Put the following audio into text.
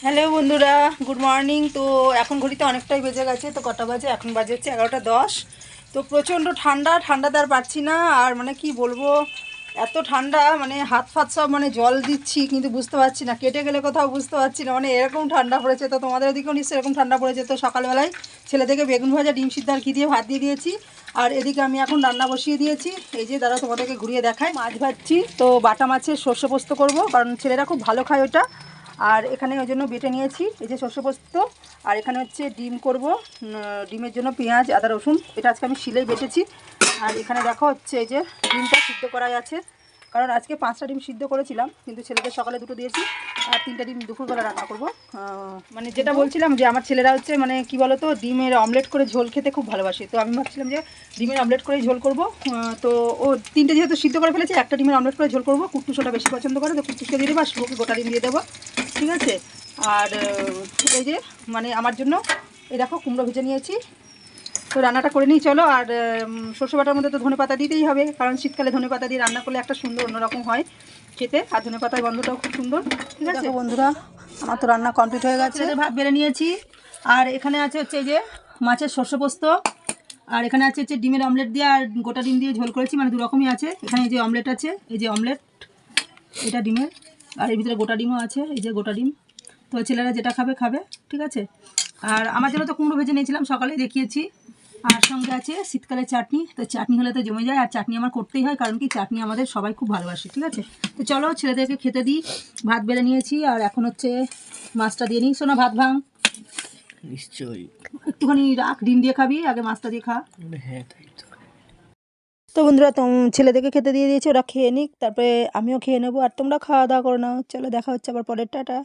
Hello বন্ধুরা, good morning. তো এখন ঘড়িতে অনেকটাই বেজে গেছে। তো কটা বাজে? এখন বাজে হচ্ছে 11টা 10। তো প্রচণ্ড ঠান্ডাতে আর পারছি না। আর মানে কি বলবো, এত ঠান্ডা, মানে হাত ফাত সব মানে জল দিচ্ছি কিন্তু বুঝতে পারছি না, কেটে গেলে কোথাও বুঝতে পারছি না, মানে এরকম ঠান্ডা পড়েছে। তো তোমাদের ওদিকেও নিশ্চয়ই এরকম ঠান্ডা পড়েছে। তো সকালবেলায় ছেলে থেকে বেগুন ভাজা, ডিম সিদ্ধ আর ঘি দিয়ে ভাত দিয়ে দিয়েছি। আর এদিকে আমি এখন রান্না বসিয়ে দিয়েছি। এই যে দাঁড়া, তোমাদেরকে ঘুরিয়ে দেখাই। মাছ ভাজছি, তো বাটা মাছের সর্ষে পোস্ত করবো, কারণ ছেলেরা খুব ভালো খায় ওটা। আর এখানে ওই জন্য বেটে নিয়েছি এই যে সর্ষে পোস্ত। আর এখানে হচ্ছে ডিম করব, ডিমের জন্য পেঁয়াজ আদা রসুন, এটা আজকে আমি শিলেই বেটেছি। আর এখানে দেখো হচ্ছে এই যে ডিমটা সিদ্ধ করাই আছে, কারণ আজকে 5টা ডিম সিদ্ধ করেছিলাম, কিন্তু ছেলেদের সকালে 2টো দিয়েছি আর 3টা ডিম দুপুরবেলা রান্না করব। মানে যেটা বলছিলাম যে আমার ছেলেরা হচ্ছে মানে কি বলো তো, ডিমের অমলেট করে ঝোল খেতে খুব ভালোবাসে। তো আমি ভাবছিলাম যে ডিমের অমলেট করেই ঝোল করব। তো ও 3টে যেহেতু সিদ্ধ করে ফেলেছে, একটা ডিমের অমলেট করে ঝোল করব। কুট্টুসোটা বেশি পছন্দ করে, তো কুট্টুসকে দিয়ে দেবো আর শুভকে গোটা ডিম দিয়ে দেবো, ঠিক আছে। আর এই যে মানে আমার জন্য এই দেখো কুমড়ো ভেজে নিয়েছি। তো রান্নাটা করে নিই চলো। আর সরষে বাটার মধ্যে তো ধনে পাতা দিতেই হবে, কারণ শীতকালে ধনে পাতা দিয়ে রান্না করলে একটা সুন্দর অন্যরকম হয় খেতে। আর ধনে পাতার গন্ধটাও খুব সুন্দর, ঠিক আছে বন্ধুরা। আমার তো রান্না কমপ্লিট হয়ে গেছে, ভাত বেড়ে নিয়েছি। আর এখানে আছে হচ্ছে এই যে মাছের সর্ষে পোস্ত। আর এখানে আছে হচ্ছে ডিমের অমলেট দিয়ে আর গোটা ডিম দিয়ে ঝোল করেছি, মানে দু রকমই আছে। এখানে এই যে অমলেট আছে, এই যে অমলেট, এটা ডিমের। আর এর ভিতরে গোটা ডিমও আছে, এই যে গোটা ডিম। তো ছেলেরা যেটা খাবে খাবে, ঠিক আছে। আর আমার জন্য তো কুমড়ো ভেজে নিয়েছিলাম, সকালে দেখিয়েছি। আর সঙ্গে আছে শীতকালের চাটনি। তো চাটনি হলে তো জমে যায়, আর চাটনি আমার করতেই হয়, কারণ কি চাটনি আমাদের সবাই খুব ভালোবাসে, ঠিক আছে। তো চলো ছেলেদেরকে খেতে দিই। ভাত বেড়ে নিয়েছি, আর এখন হচ্ছে মাছটা দিয়ে নিই। শোনা, ভাত ভাঙ নিশ্চয়ই। একটুখানি রাখ, ডিম দিয়ে খাবি, আগে মাছটা দিয়ে খা। হ্যাঁ, তাই তো। তো বন্ধুরা, ছেলেদেরকে খেতে দিয়ে দিয়েছি, ওরা খেয়ে নিক, তারপরে আমিও খেয়ে নেবো। আর তোমরা খাওয়া দাওয়া করে নাও। চলো, দেখা হচ্ছে আবার পরের। টাটা।